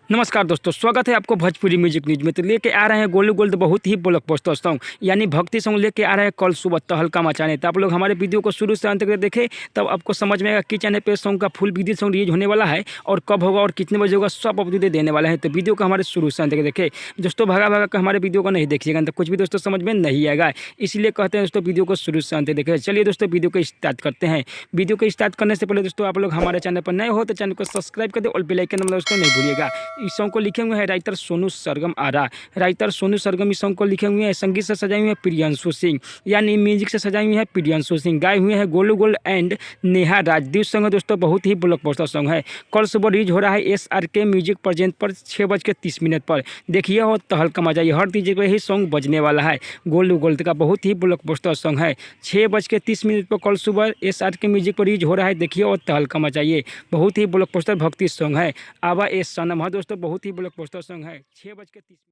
नमस्कार दोस्तों, स्वागत है आपको भोजपुरी म्यूजिक न्यूज में। तो लेके आ रहे हैं गोलू गोल्ड बहुत ही ब्लॉकबस्टर सॉन्ग यानी भक्ति सॉन्ग लेके आ रहे हैं कल सुबह तहलका मचाने। तो आप लोग हमारे वीडियो को शुरू से अंत तक देखें, तब आपको समझ में आएगा कि चैनल पे सॉन्ग का फुल वीडियो सॉन्ग रिलीज होने वाला है और कब होगा और कितने बजे होगा, सब अपडेट देने वाला है। तो वीडियो को हमारे शुरू से अंत तक देखें दोस्तों। भगा भगा कर हमारे वीडियो को नहीं देखिएगा तो कुछ भी दोस्तों समझ में नहीं आएगा, इसलिए कहते हैं दोस्तों वीडियो को शुरू से अंत तक देखें। चलिए दोस्तों वीडियो को स्टार्ट करते हैं। वीडियो को स्टार्ट करने से पहले दोस्तों आप लोग हमारे चैनल पर नए हो तो चैनल को सब्सक्राइब कर दे और बेल आइकन दोस्तों नहीं भूलिएगा। इस सॉन्ग को लिखे हुए हैं राइटर सोनू सरगम आरा। राइटर सोनू सरगम इस सॉन्ग को लिखे हुए हैं। संगीत से सजाई हुई है प्रियांशु सिंह, यानी म्यूजिक से सजाई हुई है प्रियांशु सिंह। गाए हुए हैं Golu gold and Neha Rajdeep. Song है दोस्तों बहुत ही ब्लॉकबस्टर सॉन्ग है। कल सुबह रिलीज हो रहा है SRK म्यूजिक प्रेजेंट पर 6:30 पर। देखिए और तहलका मचाइए, हर चीज़ पर ही सॉन्ग बजने वाला है। गोलू गोल्ड का बहुत ही ब्लॉकबस्टर सॉन्ग है। 6:30 पर कल सुबह SRK म्यूजिक पर रिलीज हो रहा है। देखिए और तहलका मचाइए, बहुत ही ब्लॉकबस्टर भक्ति सॉन्ग है। आवा ए सनम है दोस्तों, बहुत ही ब्लॉकबस्टर सॉन्ग है। 6:30